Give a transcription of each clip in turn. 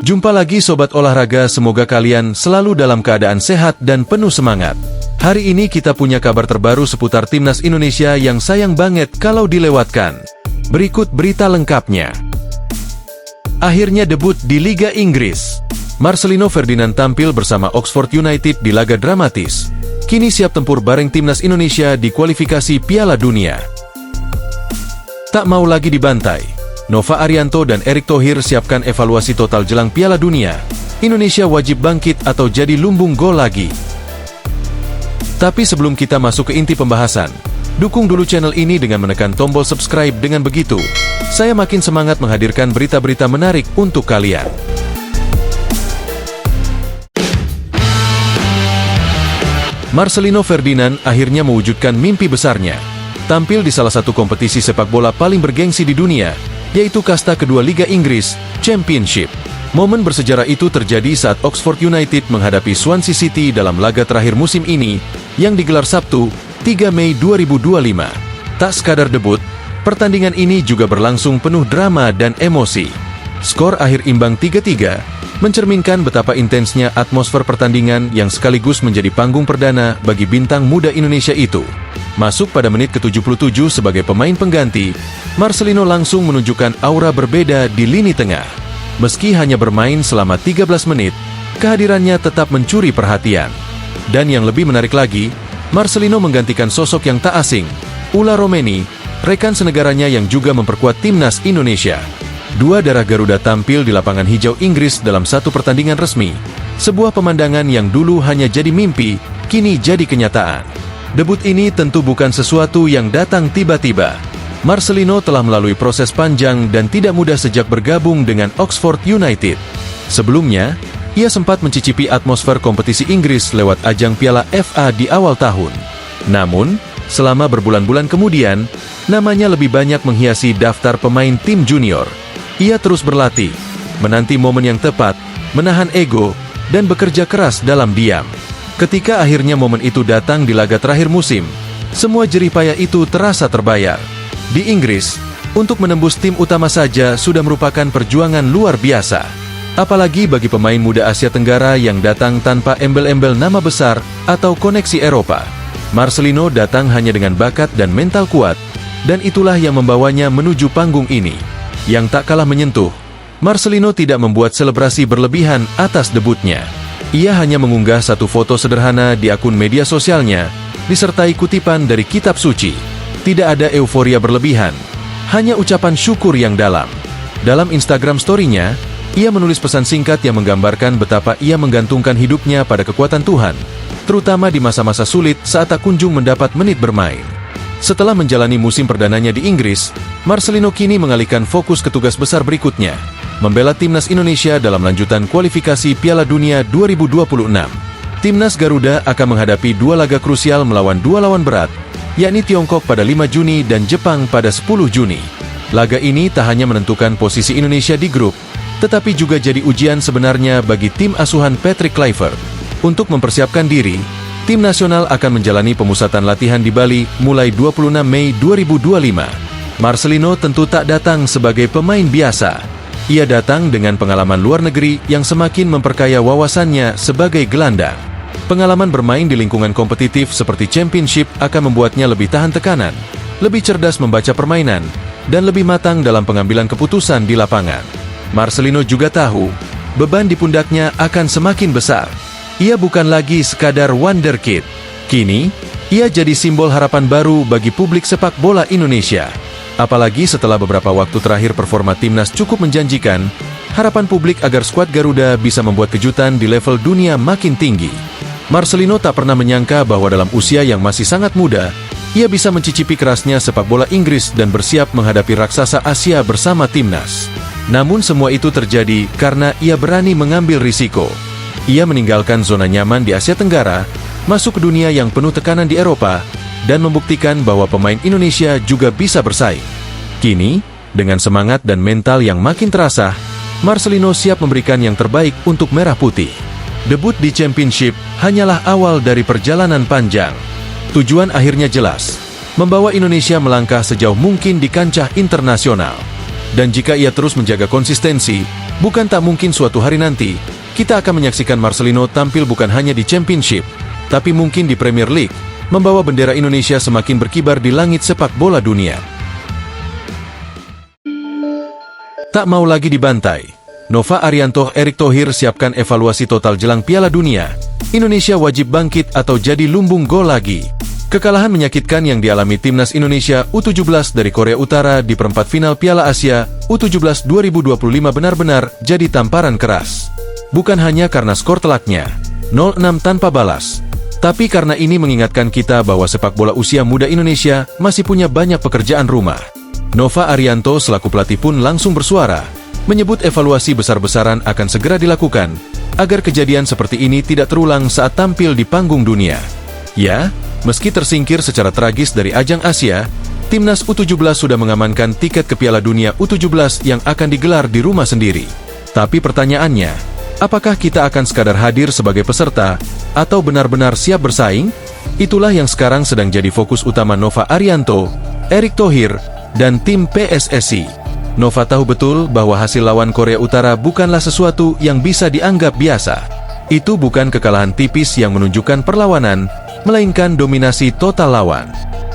Jumpa lagi Sobat Olahraga, semoga kalian selalu dalam keadaan sehat dan penuh semangat. Hari ini kita punya kabar terbaru seputar Timnas Indonesia yang sayang banget kalau dilewatkan. Berikut berita lengkapnya. Akhirnya debut di Liga Inggris. Marcelino Ferdinand tampil bersama Oxford United di laga dramatis. Kini siap tempur bareng Timnas Indonesia di kualifikasi Piala Dunia. Tak mau lagi dibantai, Nova Arianto dan Erick Thohir siapkan evaluasi total jelang Piala Dunia. Indonesia wajib bangkit atau jadi lumbung gol lagi. Tapi sebelum kita masuk ke inti pembahasan, dukung dulu channel ini dengan menekan tombol subscribe. Dengan begitu, saya makin semangat menghadirkan berita-berita menarik untuk kalian. Marcelino Ferdinand akhirnya mewujudkan mimpi besarnya. Tampil di salah satu kompetisi sepak bola paling bergengsi di dunia, yaitu kasta kedua Liga Inggris, Championship. Momen bersejarah itu terjadi saat Oxford United menghadapi Swansea City dalam laga terakhir musim ini, yang digelar Sabtu, 3 Mei 2025. Tak sekadar debut, pertandingan ini juga berlangsung penuh drama dan emosi. Skor akhir imbang 3-3, mencerminkan betapa intensnya atmosfer pertandingan yang sekaligus menjadi panggung perdana bagi bintang muda Indonesia itu. Masuk pada menit ke-77 sebagai pemain pengganti, Marcelino langsung menunjukkan aura berbeda di lini tengah. Meski hanya bermain selama 13 menit, kehadirannya tetap mencuri perhatian. Dan yang lebih menarik lagi, Marcelino menggantikan sosok yang tak asing, Ula Romeni, rekan senegaranya yang juga memperkuat Timnas Indonesia. Dua darah Garuda tampil di lapangan hijau Inggris dalam satu pertandingan resmi. Sebuah pemandangan yang dulu hanya jadi mimpi, kini jadi kenyataan. Debut ini tentu bukan sesuatu yang datang tiba-tiba. Marcelino telah melalui proses panjang dan tidak mudah sejak bergabung dengan Oxford United. Sebelumnya, ia sempat mencicipi atmosfer kompetisi Inggris lewat ajang Piala FA di awal tahun. Namun, selama berbulan-bulan kemudian, namanya lebih banyak menghiasi daftar pemain tim junior. Ia terus berlatih, menanti momen yang tepat, menahan ego, dan bekerja keras dalam diam. Ketika akhirnya momen itu datang di laga terakhir musim, semua jerih payah itu terasa terbayar. Di Inggris, untuk menembus tim utama saja sudah merupakan perjuangan luar biasa. Apalagi bagi pemain muda Asia Tenggara yang datang tanpa embel-embel nama besar atau koneksi Eropa. Marcelino datang hanya dengan bakat dan mental kuat, dan itulah yang membawanya menuju panggung ini. Yang tak kalah menyentuh, Marcelino tidak membuat selebrasi berlebihan atas debutnya. Ia hanya mengunggah satu foto sederhana di akun media sosialnya, disertai kutipan dari kitab suci. Tidak ada euforia berlebihan, hanya ucapan syukur yang dalam. Dalam Instagram story-nya, ia menulis pesan singkat yang menggambarkan betapa ia menggantungkan hidupnya pada kekuatan Tuhan, terutama di masa-masa sulit saat tak kunjung mendapat menit bermain. Setelah menjalani musim perdananya di Inggris, Marcelino kini mengalihkan fokus ke tugas besar berikutnya, membela Timnas Indonesia dalam lanjutan kualifikasi Piala Dunia 2026. Timnas Garuda akan menghadapi dua laga krusial melawan dua lawan berat, yakni Tiongkok pada 5 Juni dan Jepang pada 10 Juni. Laga ini tak hanya menentukan posisi Indonesia di grup, tetapi juga jadi ujian sebenarnya bagi tim asuhan Patrick Kluivert. Untuk mempersiapkan diri, tim nasional akan menjalani pemusatan latihan di Bali mulai 26 Mei 2025. Marcelino tentu tak datang sebagai pemain biasa. Ia datang dengan pengalaman luar negeri yang semakin memperkaya wawasannya sebagai gelandang. Pengalaman bermain di lingkungan kompetitif seperti Championship akan membuatnya lebih tahan tekanan, lebih cerdas membaca permainan, dan lebih matang dalam pengambilan keputusan di lapangan. Marcelino juga tahu, beban di pundaknya akan semakin besar. Ia bukan lagi sekadar wonderkid. Kini, ia jadi simbol harapan baru bagi publik sepak bola Indonesia. Apalagi setelah beberapa waktu terakhir performa timnas cukup menjanjikan, harapan publik agar skuad Garuda bisa membuat kejutan di level dunia makin tinggi. Marcelino tak pernah menyangka bahwa dalam usia yang masih sangat muda, ia bisa mencicipi kerasnya sepak bola Inggris dan bersiap menghadapi raksasa Asia bersama timnas. Namun semua itu terjadi karena ia berani mengambil risiko. Ia meninggalkan zona nyaman di Asia Tenggara, masuk ke dunia yang penuh tekanan di Eropa, dan membuktikan bahwa pemain Indonesia juga bisa bersaing. Kini, dengan semangat dan mental yang makin terasa, Marcelino siap memberikan yang terbaik untuk Merah Putih. Debut di Championship hanyalah awal dari perjalanan panjang. Tujuan akhirnya jelas, membawa Indonesia melangkah sejauh mungkin di kancah internasional. Dan jika ia terus menjaga konsistensi, Bukan tak mungkin suatu hari nanti, kita akan menyaksikan Marcelino tampil bukan hanya di Championship, tapi mungkin di Premier League, membawa bendera Indonesia semakin berkibar di langit sepak bola dunia. Tak mau lagi dibantai, Nova Arianto, Erick Thohir siapkan evaluasi total jelang Piala Dunia. Indonesia wajib bangkit atau jadi lumbung gol lagi. Kekalahan menyakitkan yang dialami timnas Indonesia U17 dari Korea Utara di perempat final Piala Asia U17 2025 benar-benar jadi tamparan keras. Bukan hanya karena skor telaknya 0-6 tanpa balas, tapi karena ini mengingatkan kita bahwa sepak bola usia muda Indonesia masih punya banyak pekerjaan rumah. Nova Arianto selaku pelatih pun langsung bersuara, menyebut evaluasi besar-besaran akan segera dilakukan, agar kejadian seperti ini tidak terulang saat tampil di panggung dunia. Ya, meski tersingkir secara tragis dari ajang Asia, timnas U17 sudah mengamankan tiket ke Piala Dunia U17 yang akan digelar di rumah sendiri. Tapi pertanyaannya, apakah kita akan sekadar hadir sebagai peserta, atau benar-benar siap bersaing? Itulah yang sekarang sedang jadi fokus utama Nova Arianto, Erick Thohir, dan tim PSSI. Nova tahu betul bahwa hasil lawan Korea Utara bukanlah sesuatu yang bisa dianggap biasa. Itu bukan kekalahan tipis yang menunjukkan perlawanan, melainkan dominasi total lawan.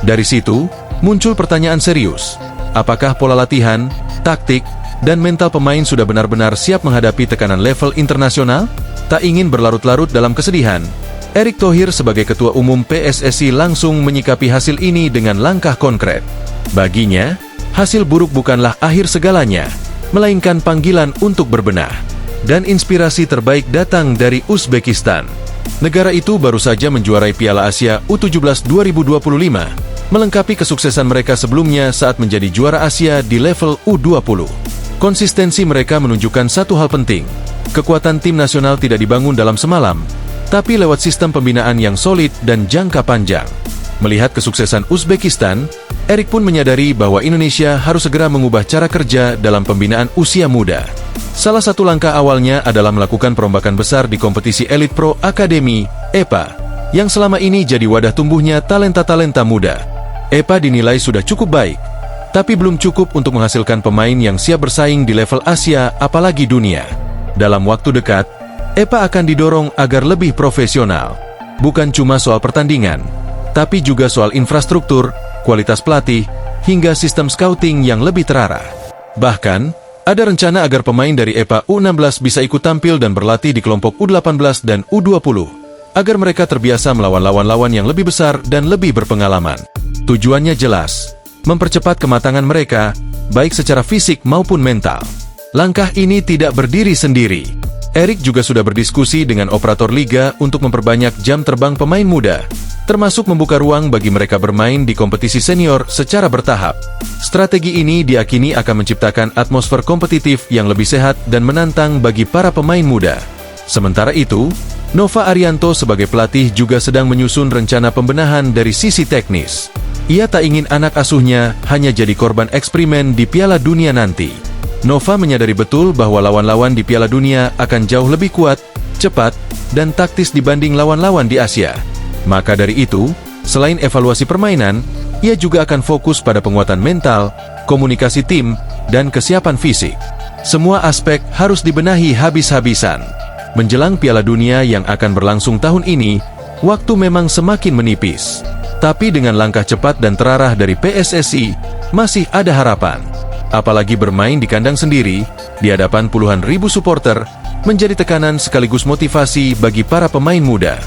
Dari situ, muncul pertanyaan serius. Apakah pola latihan, taktik, dan mental pemain sudah benar-benar siap menghadapi tekanan level internasional? Tak ingin berlarut-larut dalam kesedihan, Erick Thohir sebagai Ketua Umum PSSI langsung menyikapi hasil ini dengan langkah konkret. Baginya, hasil buruk bukanlah akhir segalanya, melainkan panggilan untuk berbenah. Dan inspirasi terbaik datang dari Uzbekistan. Negara itu baru saja menjuarai Piala Asia U17 2025, melengkapi kesuksesan mereka sebelumnya saat menjadi juara Asia di level U20. Konsistensi mereka menunjukkan satu hal penting. Kekuatan tim nasional tidak dibangun dalam semalam, tapi lewat sistem pembinaan yang solid dan jangka panjang. Melihat kesuksesan Uzbekistan, Erick pun menyadari bahwa Indonesia harus segera mengubah cara kerja dalam pembinaan usia muda. Salah satu langkah awalnya adalah melakukan perombakan besar di kompetisi Elite Pro Academy, EPA, yang selama ini jadi wadah tumbuhnya talenta-talenta muda. EPA dinilai sudah cukup baik, tapi belum cukup untuk menghasilkan pemain yang siap bersaing di level Asia apalagi dunia. Dalam waktu dekat, EPA akan didorong agar lebih profesional. Bukan cuma soal pertandingan, tapi juga soal infrastruktur, kualitas pelatih, hingga sistem scouting yang lebih terarah. Bahkan, ada rencana agar pemain dari EPA U16 bisa ikut tampil dan berlatih di kelompok U18 dan U20, agar mereka terbiasa melawan lawan-lawan yang lebih besar dan lebih berpengalaman. Tujuannya jelas, mempercepat kematangan mereka, baik secara fisik maupun mental. Langkah ini tidak berdiri sendiri. Erick juga sudah berdiskusi dengan operator liga untuk memperbanyak jam terbang pemain muda, termasuk membuka ruang bagi mereka bermain di kompetisi senior secara bertahap. Strategi ini diyakini akan menciptakan atmosfer kompetitif yang lebih sehat dan menantang bagi para pemain muda. Sementara itu, Nova Arianto sebagai pelatih juga sedang menyusun rencana pembenahan dari sisi teknis. Ia tak ingin anak asuhnya hanya jadi korban eksperimen di Piala Dunia nanti. Nova menyadari betul bahwa lawan-lawan di Piala Dunia akan jauh lebih kuat, cepat, dan taktis dibanding lawan-lawan di Asia. Maka dari itu, selain evaluasi permainan, ia juga akan fokus pada penguatan mental, komunikasi tim, dan kesiapan fisik. Semua aspek harus dibenahi habis-habisan. Menjelang Piala Dunia yang akan berlangsung tahun ini, waktu memang semakin menipis. Tapi dengan langkah cepat dan terarah dari PSSI, masih ada harapan. Apalagi bermain di kandang sendiri, di hadapan puluhan ribu supporter, menjadi tekanan sekaligus motivasi bagi para pemain muda.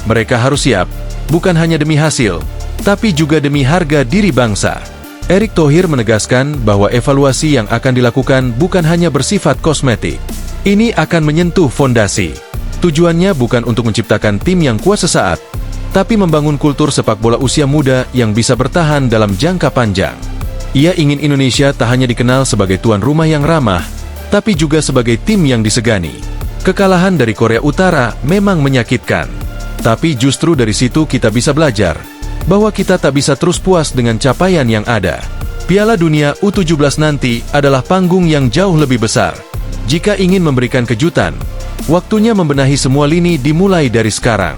Mereka harus siap, bukan hanya demi hasil, tapi juga demi harga diri bangsa. Erick Thohir menegaskan bahwa evaluasi yang akan dilakukan bukan hanya bersifat kosmetik. Ini akan menyentuh fondasi. Tujuannya bukan untuk menciptakan tim yang kuat sesaat, tapi membangun kultur sepak bola usia muda yang bisa bertahan dalam jangka panjang. Ia ingin Indonesia tak hanya dikenal sebagai tuan rumah yang ramah, tapi juga sebagai tim yang disegani. Kekalahan dari Korea Utara memang menyakitkan, tapi justru dari situ kita bisa belajar bahwa kita tak bisa terus puas dengan capaian yang ada. Piala Dunia U17 nanti adalah panggung yang jauh lebih besar. Jika ingin memberikan kejutan, waktunya membenahi semua lini dimulai dari sekarang.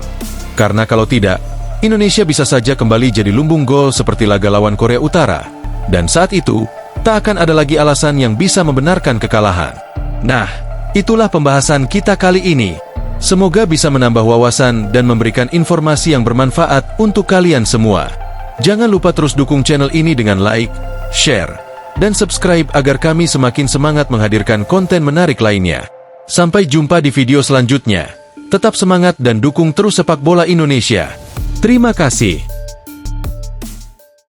Karena kalau tidak, Indonesia bisa saja kembali jadi lumbung gol seperti laga lawan Korea Utara. Dan saat itu, tak akan ada lagi alasan yang bisa membenarkan kekalahan. Nah, Itulah pembahasan kita kali ini. Semoga bisa menambah wawasan dan memberikan informasi yang bermanfaat untuk kalian semua. Jangan lupa terus dukung channel ini dengan like, share, dan subscribe agar kami semakin semangat menghadirkan konten menarik lainnya. Sampai jumpa di video selanjutnya. Tetap semangat dan dukung terus sepak bola Indonesia. Terima kasih.